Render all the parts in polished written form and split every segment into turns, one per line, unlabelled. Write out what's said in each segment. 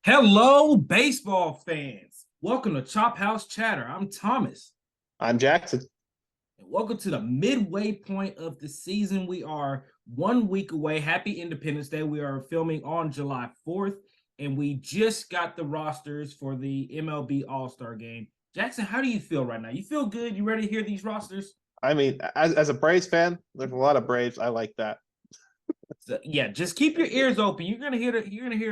Hello, baseball fans. Welcome to Chop House Chatter. I'm Thomas.
I'm Jackson.
And welcome to the midway point of the season. We are 1 week away. Happy Independence Day. We are filming on July 4th, and we just got the rosters for the MLB All-Star game. Jackson, how do you feel right now? You feel good? You ready to hear these rosters?
I mean, as a Braves fan, there's a lot of Braves. I like that.
So, yeah, just keep your ears open. You're gonna hear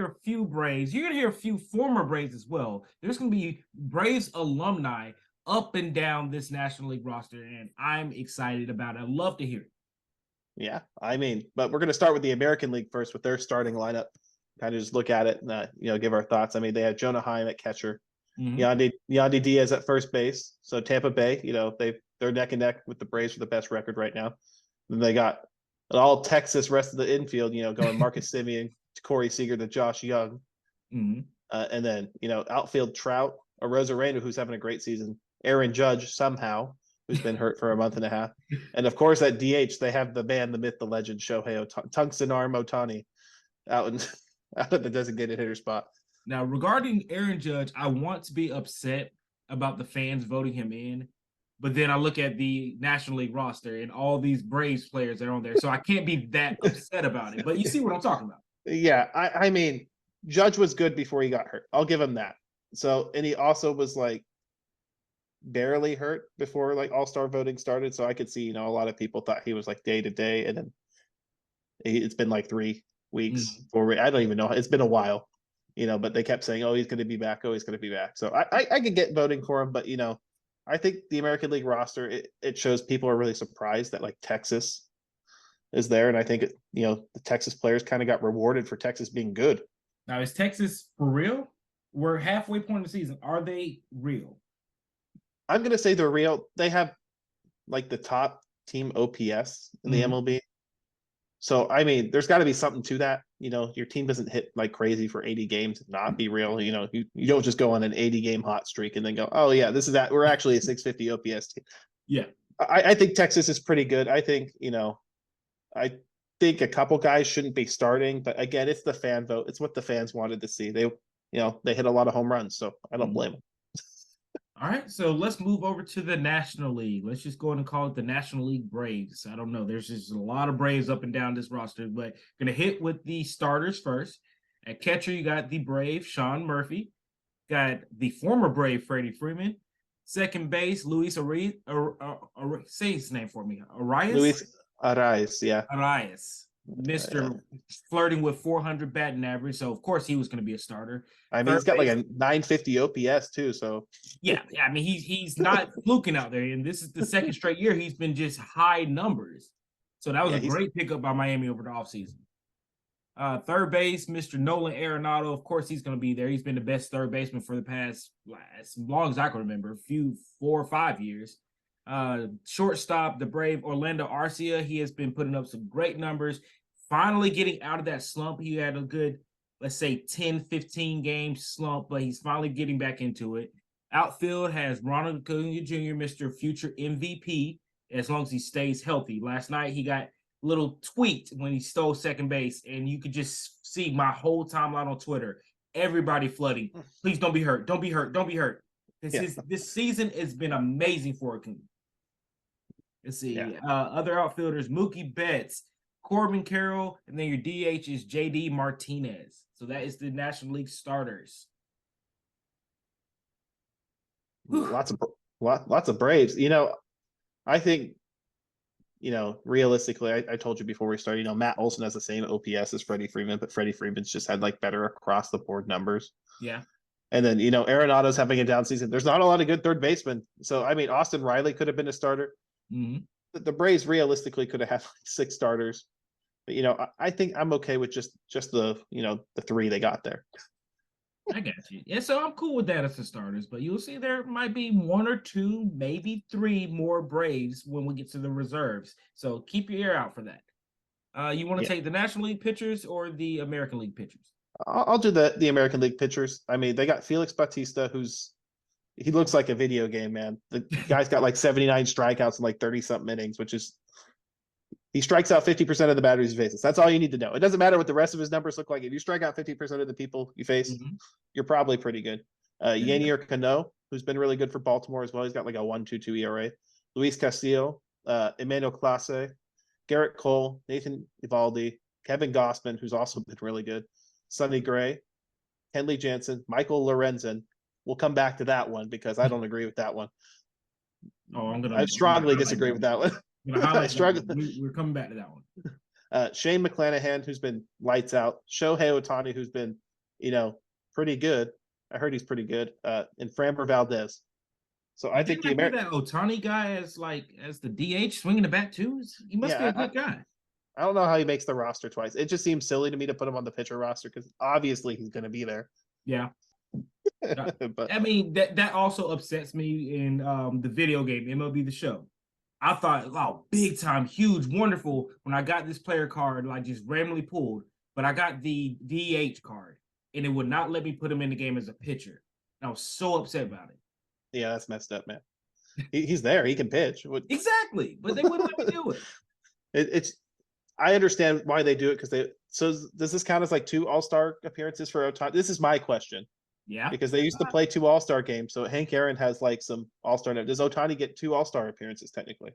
a few Braves. You're gonna hear a few former Braves as well. There's gonna be Braves alumni up and down this National League roster, and I'm excited about it. I'd love to hear it.
Yeah, I mean, but we're going to start with the American League first with their starting lineup. Kind of just look at it and give our thoughts. I mean, they had Jonah Heim at catcher,
Mhm.
Yandy Diaz at first base. So Tampa Bay, they're neck and neck with the Braves for the best record right now. Then they got an all Texas rest of the infield. Going Marcus Semien, Corey Seager, to Josh Young,
Mhm.
and then outfield Trout, Arozarena, who's having a great season, Aaron Judge somehow, who's been hurt for a month and a half, and of course at DH they have the man, the myth, the legend, Shohei Tungsten Arm Otani out in out at the designated hitter spot.
Now, regarding Aaron Judge, I want to be upset about the fans voting him in, but then I look at the National League roster and all these Braves players that are on there, so I can't be that upset about it. But you see what I'm talking about.
Yeah, I mean, Judge was good before he got hurt. I'll give him that. So, and he also was like barely hurt before like All-Star voting started. So I could see, a lot of people thought he was like day to day, and then it's been like 3 weeks,
Mhm.
4 weeks. I don't even know. It's been a while, but they kept saying, "Oh, he's going to be back. Oh, he's going to be back." So I could get voting for him, but I think the American League roster, it shows people are really surprised that like Texas is there, and I think the Texas players kind of got rewarded for Texas being good.
Now, is Texas for real? We're halfway point of the season. Are they real?
I'm going to say they're real. They have like the top team OPS in the
Mhm.
MLB. So I mean, there's got to be something to that. Your team doesn't hit like crazy for 80 games and not be real. You don't just go on an 80 game hot streak and then go, oh yeah, this is that. We're actually a 650 OPS team.
Yeah.
I think Texas is pretty good. I think I think a couple guys shouldn't be starting, but again, it's the fan vote. It's what the fans wanted to see. They hit a lot of home runs, so I don't blame them.
All right, so let's move over to the National League. Let's just go ahead and call it the National League Braves. I don't know. There's just a lot of Braves up and down this roster, but gonna hit with the starters first. At catcher, you got the Brave, Sean Murphy. Got the former Brave, Freddie Freeman. Second base, Luis Arias. Say his name for me. Arias?
Luis Arraez, yeah.
Arias. Mr. Flirting with 400 batting average. So, of course, he was going to be a starter.
I mean,
Third
he's got like
base,
a 950 OPS too, so
yeah, I mean he's not fluking out there, and this is the second straight year he's been just high numbers. So that was
yeah,
a
he's
great pickup by Miami over the offseason. Third base, Mr. Nolan Arenado. Of course, he's going to be there. He's been the best third baseman for the past, as long as I can remember, 4 or 5 years. Shortstop, the Brave Orlando Arcia. He has been putting up some great numbers. Finally getting out of that slump. He had a good, let's say, 10, 15 game slump, but he's finally getting back into it. Outfield has Ronald Acuna Jr., Mr. Future MVP, as long as he stays healthy. Last night he got little tweet when he stole second base, and you could just see my whole timeline on Twitter. Everybody flooding. Please don't be hurt. Don't be hurt. Don't be hurt.
yeah,
This season has been amazing for Acuna. Let's
yeah.
see. Other outfielders: Mookie Betts, Corbin Carroll, and then your DH is JD Martinez. So that is the National League starters. Whew.
Lots of Braves. I think realistically, I told you before we started. Matt Olson has the same OPS as Freddie Freeman, but Freddie Freeman's just had like better across the board numbers.
Yeah.
And then Arenado's having a down season. There's not a lot of good third basemen. So I mean, Austin Riley could have been a starter.
Mm-hmm.
The Braves realistically could have had like 6 starters. But I think I'm okay with just the the 3 they got there.
I got you. Yeah, so I'm cool with that as the starters, but you'll see there might be 1 or 2, maybe 3 more Braves when we get to the reserves. So keep your ear out for that. You want to
Yeah.
take the National League pitchers or the American League pitchers?
I'll do the American League pitchers. I mean, they got Felix Bautista, he looks like a video game, man. The guy's got like 79 strikeouts and like 30 something innings, which is He strikes out 50% of the batters he faces. That's all you need to know. It doesn't matter what the rest of his numbers look like. If you strike out 50% of the people you face, you're probably pretty good. Yanier Cano, who's been really good for Baltimore as well. He's got like a 1.22 ERA. Luis Castillo, Emmanuel Clase, Garrett Cole, Nathan Eovaldi, Kevin Gossman, who's also been really good. Sonny Gray, Kenley Jansen, Michael Lorenzen. We'll come back to that one because I don't agree with that one.
Oh,
I strongly disagree with that one.
I struggle. We're coming back to that one.
Shane McClanahan, who's been lights out. Shohei Ohtani, who's been, pretty good. I heard he's pretty good. And Framber Valdez. So I think the
American that Ohtani guy as the DH swinging the bat too. He must be a good guy.
I don't know how he makes the roster twice. It just seems silly to me to put him on the pitcher roster because obviously he's going to be there.
Yeah.
But
I mean that also upsets me in the video game MLB The Show. I thought, oh, big time, huge, wonderful. When I got this player card, like just randomly pulled, but I got the DH card, and it would not let me put him in the game as a pitcher. And I was so upset about it.
Yeah, that's messed up, man. He's there. He can pitch.
Exactly, but they wouldn't let me do it.
It's. I understand why they do it because they. So does this count as like 2 All-Star appearances for Ohtani? This is my question.
Yeah,
because they used to play 2 All-Star games. So Hank Aaron has like some All-Star. Does Ohtani get 2 All-Star appearances technically?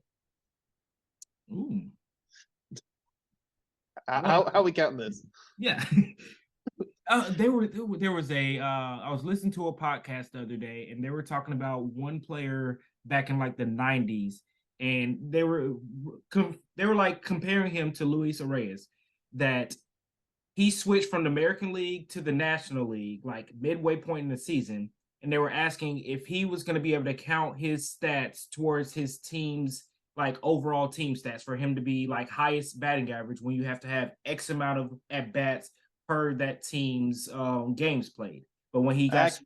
Ooh.
How are we counting this?
Yeah. There was a I was listening to a podcast the other day and they were talking about one player back in like the 90s and they were like comparing him to Luis Arias, that he switched from the American League to the National League like midway point in the season, and they were asking if he was going to be able to count his stats towards his team's like overall team stats for him to be like highest batting average when you have to have X amount of at bats per that team's games played. But when he got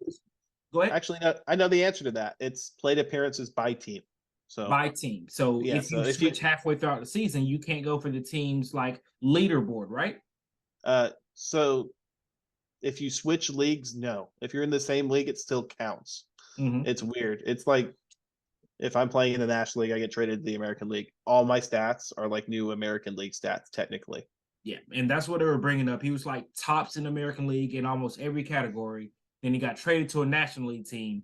go ahead.
Actually, no, I know the answer to that. It's plate appearances by team. So
by team. So yeah, if you switch halfway throughout the season, you can't go for the team's like leaderboard, right?
So if you switch leagues, no. If you're in the same league, it still counts. It's weird. It's like if I'm playing in the National League, I get traded to the American League. All my stats are like new American League stats, technically.
Yeah, and that's what they were bringing up. He was like tops in the American League in almost every category. Then he got traded to a National League team.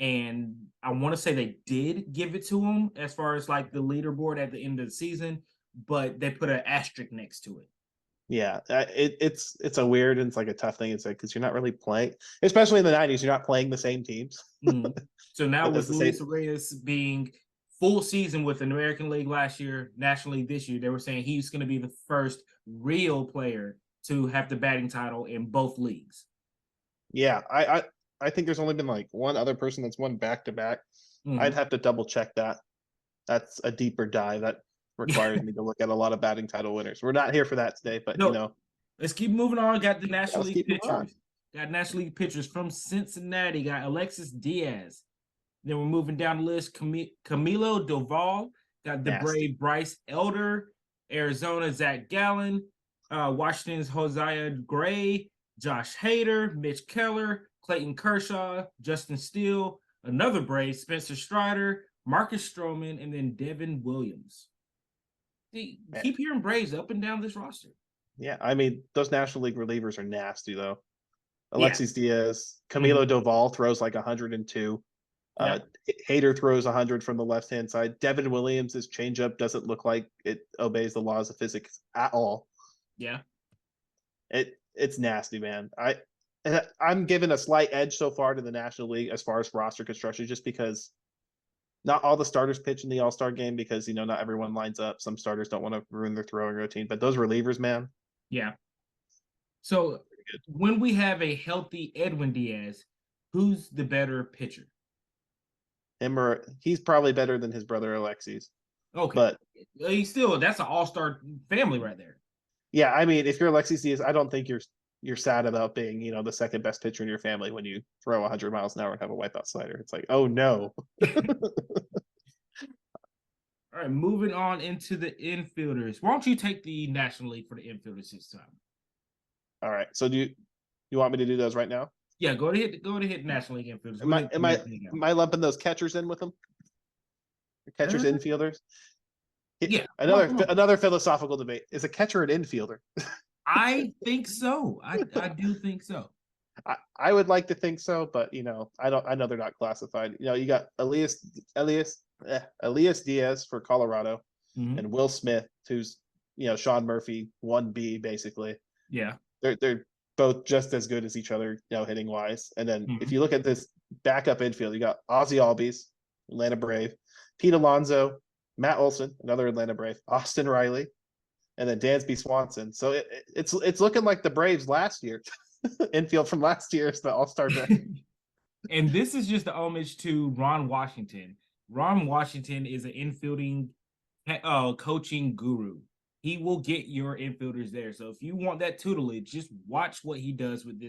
And I want to say they did give it to him as far as like the leaderboard at the end of the season, but they put an asterisk next to it.
Yeah, it's a weird and it's like a tough thing. It's like because you're not really playing, especially in the 90s, you're not playing the same teams.
So now with Luis Arias being full season with the American League last year, National League this year, they were saying he's going to be the first real player to have the batting title in both leagues.
Yeah, I think there's only been like one other person that's won back-to-back. I'd have to double check that. That's a deeper dive that requires me to look at a lot of batting title winners. We're not here for that today, but
let's keep moving on. Got the National League pitchers. Got National League pitchers from Cincinnati. Got Alexis Diaz. Then we're moving down the list. Camilo Doval. Got the Brave Bryce Elder. Arizona Zach Gallen. Washington's Hosea Gray. Josh Hader. Mitch Keller. Clayton Kershaw. Justin Steele. Another Brave, Spencer Strider. Marcus Stroman. And then Devin Williams. See, keep hearing Braves up and down this roster.
Yeah, I mean, those National League relievers are nasty, though. Alexis Diaz, Camilo Doval throws like 102. Hader throws 100 from the left-hand side. Devin Williams' changeup doesn't look like it obeys the laws of physics at all.
Yeah.
It's nasty, man. I'm giving a slight edge so far to the National League as far as roster construction, just because not all the starters pitch in the All-Star game because, not everyone lines up. Some starters don't want to ruin their throwing routine, but those relievers, man.
Yeah. So when we have a healthy Edwin Diaz, who's the better pitcher?
He's probably better than his brother Alexis.
Okay.
But
that's an all-star family right there.
Yeah, I mean, if you're Alexis Diaz, I don't think you're sad about being, the second best pitcher in your family when you throw 100 miles an hour and have a wipeout slider. It's like, oh no.
All right, moving on into the infielders. Why don't you take the National League for the infielders this time?
All right. So do you want me to do those right now?
Yeah, go ahead. National League infielders.
Am I lumping those catchers in with them? Catchers, infielders?
Yeah.
Another philosophical debate. Is a catcher an infielder?
I think so. I do think so.
I would like to think so, but I know they're not classified. You got Elias Diaz for Colorado,
Mhm.
and Will Smith, who's Sean Murphy 1B basically.
Yeah.
They're both just as good as each other, hitting wise. And then if you look at this backup infield, you got Ozzy Albies, Atlanta Brave, Pete Alonso, Matt Olson, another Atlanta Brave, Austin Riley, and then Dansby Swanson. So it's looking like the Braves last year. Infield from last year is the All-Star draft.
And this is just the homage to Ron Washington. Ron Washington is an infielding coaching guru. He will get your infielders there. So if you want that tutelage, just watch what he does with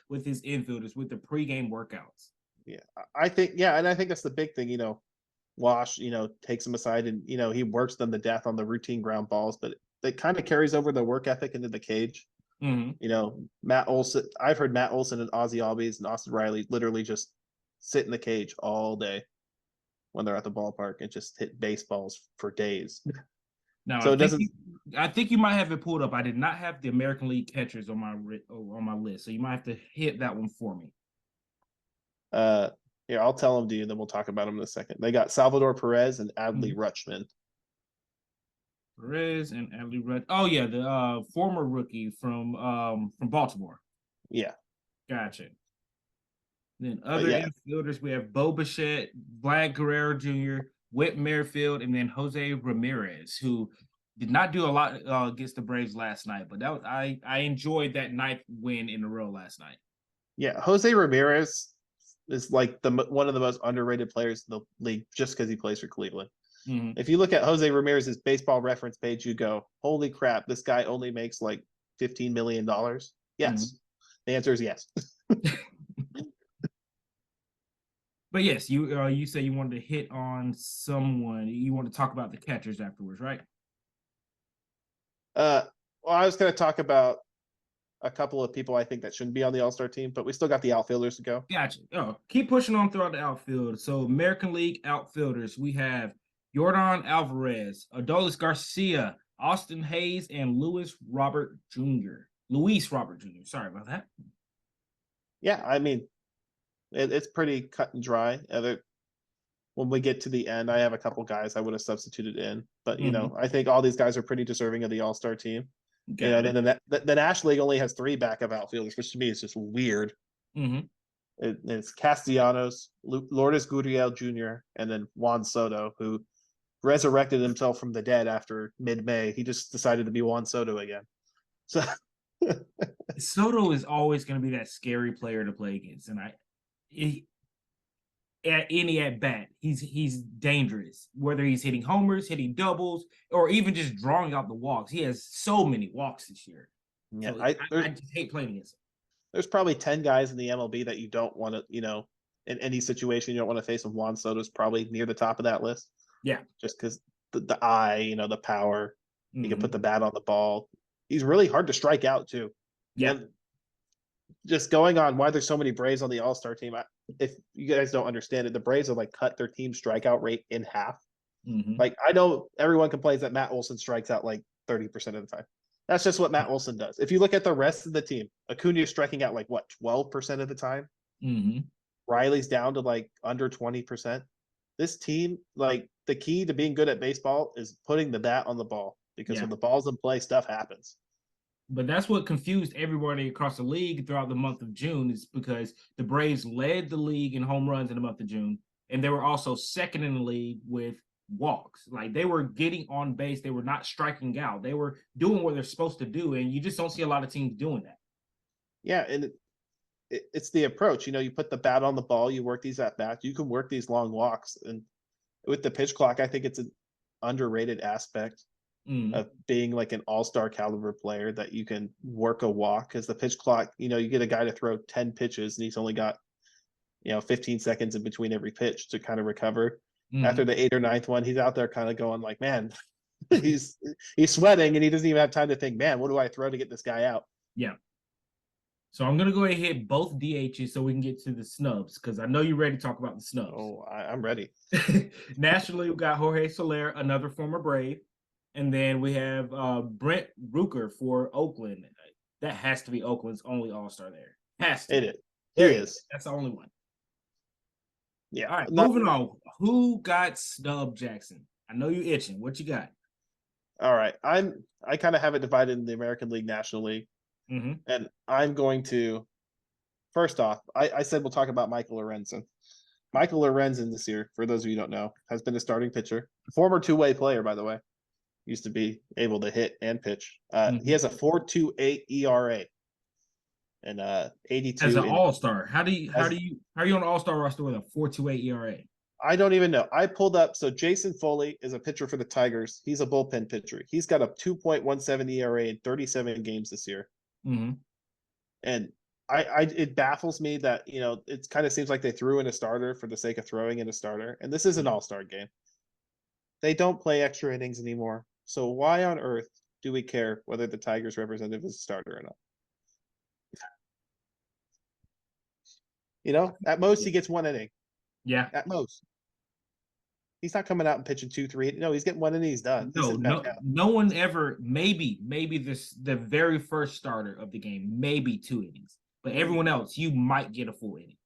with his infielders with the pregame workouts.
Yeah, I think and I think that's the big thing. Wash, takes them aside and he works them to death on the routine ground balls, but it kind of carries over the work ethic into the cage. Matt Olson. I've heard Matt Olson and Ozzy Albies and Austin Riley literally just sit in the cage all day when they're at the ballpark and just hit baseballs for days.
Now,
so
I think you might have it pulled up. I did not have the American League catchers on my list, so you might have to hit that one for me.
Here, I'll tell them to you, then we'll talk about them in a second. They got Salvador Perez and Adley Rutschman.
Perez and Adley Rutschman. Oh yeah, the former rookie from Baltimore.
Yeah,
gotcha. Then other infielders, we have Bo Bichette, Vlad Guerrero Jr., Whit Merrifield, and then Jose Ramirez, who did not do a lot against the Braves last night, but I enjoyed that ninth win in a row last night.
Yeah, Jose Ramirez is like one of the most underrated players in the league just because he plays for Cleveland. If you look at Jose Ramirez's baseball reference page, you go, holy crap, this guy only makes like $15 million. Yes. The answer is yes.
But yes, you say you wanted to hit on someone. You want to talk about the catchers afterwards, right?
Well, I was going to talk about a couple of people I think that shouldn't be on the All-Star team, but we still got the outfielders to go.
Gotcha. Oh, keep pushing on throughout the outfield. So American League outfielders, we have Yordan Alvarez, Adolis Garcia, Austin Hayes, and Luis Robert Jr. Sorry about that.
Yeah, I mean, it's pretty cut and dry. When we get to the end, I have a couple guys I would have substituted in, but I think all these guys are pretty deserving of the All-Star team. And then the National League only has 3 backup outfielders, which to me is just weird. It's Castellanos, Lourdes Gurriel Jr., and then Juan Soto, who resurrected himself from the dead after mid-May. He just decided to be Juan Soto again. So
Soto is always going to be that scary player to play against, and at any at bat, he's dangerous. Whether he's hitting homers, hitting doubles, or even just drawing out the walks. He has so many walks this year.
Yeah,
so I just hate playing against him.
There's probably 10 guys in the MLB that you don't want to, in any situation you don't want to face him. Juan Soto's probably near the top of that list.
Yeah,
just because the eye, the power, he can put the bat on the ball. He's really hard to strike out too.
Yeah.
And just going on why there's so many Braves on the All-Star team. If you guys don't understand it, the Braves have cut their team strikeout rate in half. Like, I know everyone complains that Matt Olson strikes out 30% of the time. That's just what Matt Olson does. If you look at the rest of the team, Acuna is striking out 12% of the time. Riley's down to under 20%. This team, the key to being good at baseball is putting the bat on the ball, because when the ball's in play, stuff happens.
But that's what confused everybody across the league throughout the month of June, is because the Braves led the league in home runs in the month of June, and they were also second in the league with walks. They were getting on base. They were not striking out. They were doing what they're supposed to do, and you just don't see a lot of teams doing that.
Yeah, and it's the approach. You put the bat on the ball, you work these at-bats, you can work these long walks. And with the pitch clock, I think it's an underrated aspect of being an all-star caliber player, that you can work a walk, because the pitch clock, you get a guy to throw 10 pitches and he's only got 15 seconds in between every pitch to kind of recover. After the 8th or 9th one, he's out there kind of going man, he's sweating and he doesn't even have time to think, man, what do I throw to get this guy out?
Yeah. So I'm going to go ahead and hit both DHs so we can get to the snubs, because I know you're ready to talk about the snubs.
Oh, I'm ready.
Nationally, we got Jorge Soler, another former Brave. And then we have Brent Rooker for Oakland. That has to be Oakland's only All-Star there. Has to.
It is. He
There
is.
That's the only one.
Yeah.
All right,
Not,
moving on. Who got Snub Jackson? I know you itching. What you got?
all right. I kind of have it divided in the American League, National League,
Mm-hmm.
and I'm going to first off, I said we'll talk about Michael Lorenzen. Michael Lorenzen this year, for those of you who don't know, has been a starting pitcher, former two-way player, by the way. Used to be able to hit and pitch. He has a 4.28 ERA and 82
As an
innings.
All-Star, how are you on the All-Star roster with a 4.28 ERA?
I don't even know. I pulled up. So Jason Foley is a pitcher for the Tigers. He's a bullpen pitcher. He's got a 2.17 ERA in 37 games this year.
Mm-hmm.
And it baffles me that, it kind of seems like they threw in a starter for the sake of throwing in a starter. And this is an all-star game. They don't play extra innings anymore. So why on earth do we care whether the Tigers representative is a starter or not? At most he gets 1 inning.
Yeah.
At most. He's not coming out and pitching 2-3. No, he's getting 1 inning. He's done.
No one ever. Maybe the very first starter of the game, maybe 2 innings, but everyone else, you might get a full inning.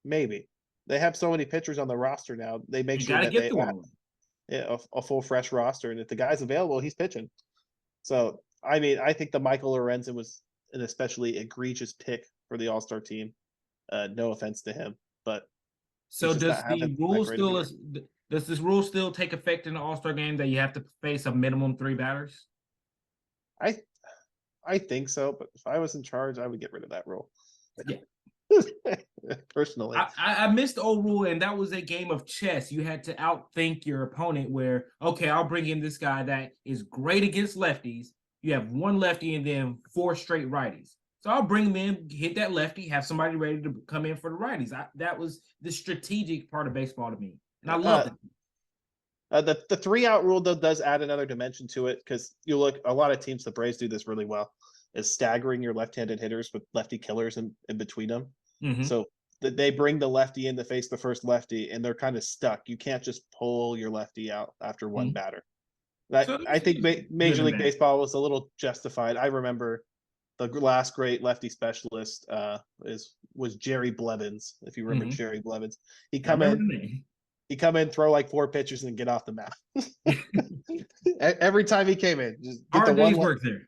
Maybe they have so many pitchers on the roster now. They make sure that they have a full fresh roster, and if the guy's available, he's pitching. So I mean, I think the Michael Lorenzen was an especially egregious pick for the All-Star team. No offense to him, but
so does this rule still take effect in the All-Star game that you have to face a minimum 3 batters?
I think so, but if I was in charge, I would get rid of that rule.
Yeah.
Personally,
I missed the old rule, and that was a game of chess. You had to outthink your opponent. Where I'll bring in this guy that is great against lefties. You have 1 lefty and then 4 straight righties. So I'll bring him in, hit that lefty, have somebody ready to come in for the righties. That was the strategic part of baseball to me, and I love
it. The 3-out rule though does add another dimension to it, because you look, a lot of teams, the Braves do this really well, is staggering your left-handed hitters with lefty killers in between them.
Mm-hmm.
So they bring the lefty in to face the first lefty, and they're kind of stuck. You can't just pull your lefty out after 1 batter. I think Major League Baseball was a little justified. I remember the last great lefty specialist was Jerry Blevins. If you remember Jerry Blevins, he come in, throw like 4 pitches, and get off the mound. Every time he came in, just get
hard day's work there.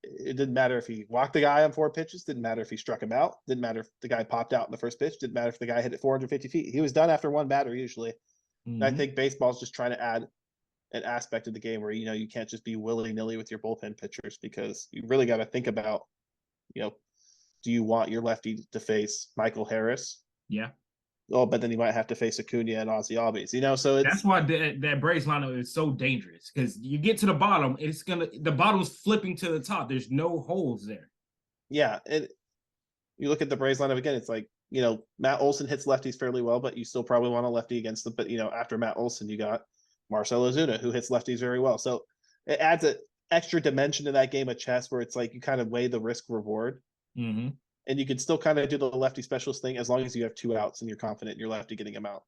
It didn't matter if he walked the guy on 4 pitches. Didn't matter if he struck him out. Didn't matter if the guy popped out in the first pitch. Didn't matter if the guy hit it 450 feet. He was done after 1 batter usually. And I think baseball's just trying to add an aspect of the game where you can't just be willy-nilly with your bullpen pitchers, because you really got to think about, do you want your lefty to face Michael Harris?
Yeah.
Oh, but then you might have to face Acuna and Ozzie Albies, so
that's why that Braves lineup is so dangerous, because you get to the bottom, the bottom's flipping to the top. There's no holes there.
Yeah, and you look at the Braves lineup again. It's like, Matt Olson hits lefties fairly well, but you still probably want a lefty against them. But after Matt Olson, you got Marcell Ozuna, who hits lefties very well. So it adds an extra dimension to that game of chess, where it's like you kind of weigh the risk reward.
Mm-hmm.
And you can still kind of do the lefty specialist thing as long as you have 2 outs and you're confident in your lefty getting him out.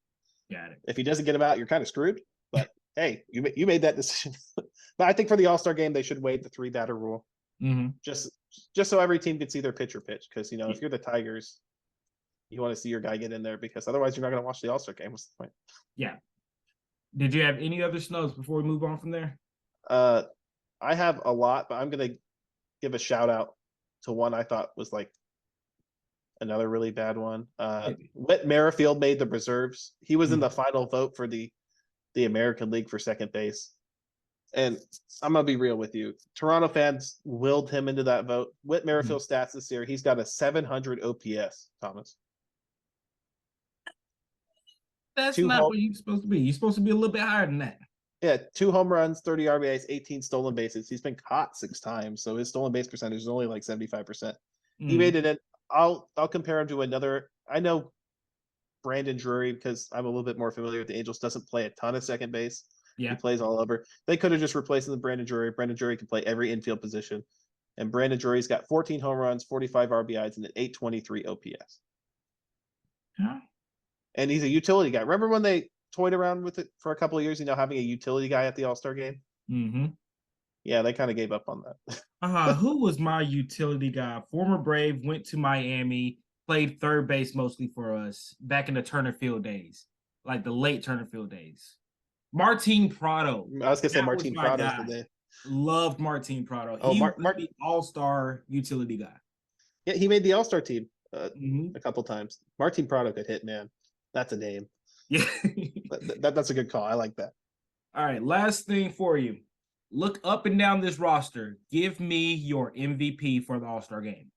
Got it.
If he doesn't get him out, you're kind of screwed. But hey, you made that decision. But I think for the All-Star game, they should waive the 3-batter rule.
Mm-hmm.
Just so every team can see their pitcher pitch. Because if you're the Tigers, you want to see your guy get in there, because otherwise you're not going to watch the All-Star game. What's the point?
Yeah. Did you have any other snubs before we move on from there?
I have a lot, but I'm going to give a shout out to one I thought was like another really bad one. Whit Merrifield made the reserves. He was in the final vote for the American League for second base. And I'm going to be real with you. Toronto fans willed him into that vote. Whit Merrifield's stats this year, he's got a 700 OPS, Thomas.
That's not what you're supposed to be. You're supposed to be a little bit higher than that.
Yeah, 2 home runs, 30 RBIs, 18 stolen bases. He's been caught 6 times, so his stolen base percentage is only like 75%. He made it in. I'll compare him to another. I know Brandon Drury, because I'm a little bit more familiar with the Angels, doesn't play a ton of second base. Yeah. He plays all over. They could have just replaced him with Brandon Drury. Brandon Drury can play every infield position. And Brandon Drury's got 14 home runs, 45 RBIs, and an 823 OPS.
Huh?
And he's a utility guy. Remember when they toyed around with it for a couple of years, having a utility guy at the All-Star game?
Mm-hmm.
Yeah, they kind of gave up on that.
Who was my utility guy? Former Brave, went to Miami, played third base mostly for us back in the Turner Field days, like the late Turner Field days. Martin Prado.
I was gonna say
That was
Martin
my
Prado's the
guy.
name.
Loved Martin Prado.
Oh,
He was the all-star utility guy.
Yeah, he made the All-Star team
Mm-hmm.
a couple times. Martin Prado could hit, man. That's a name.
Yeah.
That's a good call. I like that.
All right, last thing for you. Look up and down this roster. Give me your MVP for the All-Star game.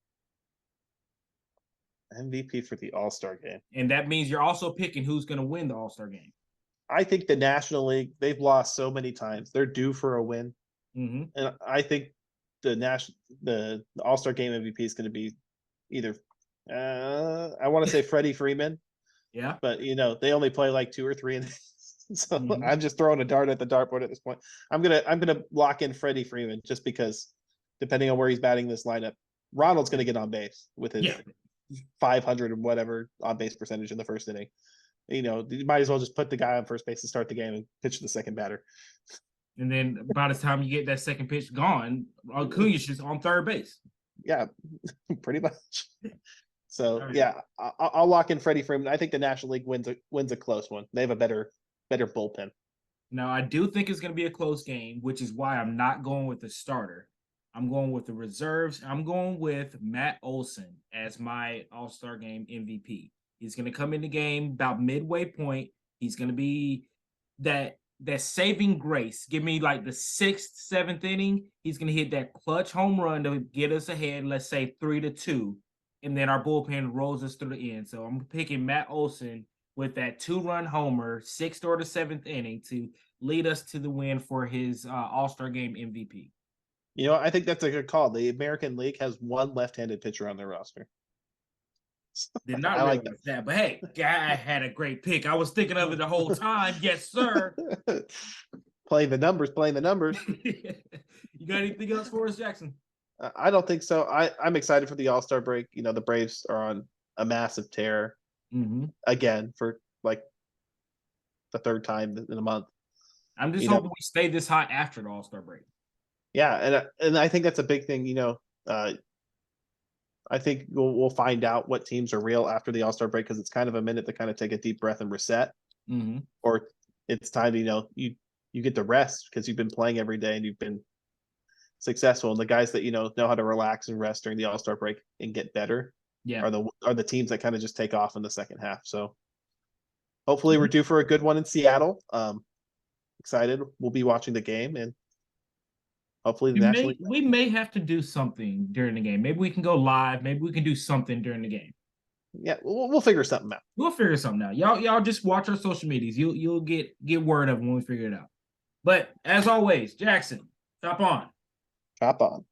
MVP for the All-Star game.
And that means you're also picking who's going to win the All-Star game.
I think the National League, they've lost so many times. They're due for a win.
Mm-hmm.
And I think the All-Star game MVP is going to be either I want to say Freddie Freeman.
Yeah.
But they only play like 2 or 3 so I'm just throwing a dart at the dartboard at this point. I'm gonna lock in Freddie Freeman just because depending on where he's batting this lineup, Ronald's gonna get on base with his 500 or whatever on base percentage in the first inning. You might as well just put the guy on first base to start the game and pitch to the second batter.
And then by the time you get that second pitch gone, Acuña's just on third base.
Yeah, pretty much. So yeah, I'll lock in Freddie Freeman. I think the National League wins a close one. They have a better bullpen.
Now I do think it's going to be a close game, which is why I'm not going with the starter. I'm going with the reserves. I'm going with Matt Olson as my All-Star Game MVP. He's going to come in the game about midway point. He's going to be that saving grace. Give me like the 6th, 7th inning. He's going to hit that clutch home run to get us ahead. Let's say 3-2. And then our bullpen rolls us through the end. So I'm picking Matt Olson with that 2-run homer, 6th or the 7th inning to lead us to the win for his All-Star Game MVP.
I think that's a good call. The American League has one left-handed pitcher on their roster.
Did not realize that. But hey, guy had a great pick. I was thinking of it the whole time. Yes, sir.
Playing the numbers.
You got anything else for us, Jackson?
I don't think so. I'm excited for the All-Star break. The Braves are on a massive tear again for like the 3rd time in a month.
I'm just hoping we stay this hot after the All-Star break.
Yeah, and I think that's a big thing. I think we'll find out what teams are real after the All-Star break because it's kind of a minute to kind of take a deep breath and reset. Or it's time to you get to rest because you've been playing every day and you've been successful. And the guys that know how to relax and rest during the All-Star break and get better are the teams that kind of just take off in the second half. So hopefully we're due for a good one in Seattle. Excited. We'll be watching the game and hopefully
we may have to do something during the game. Maybe we can go live. Maybe we can do something during the game.
Yeah, we'll figure something out.
We'll figure something out. Y'all just watch our social medias. You'll get word of when we figure it out. But as always, Jackson, hop on.
Hop on.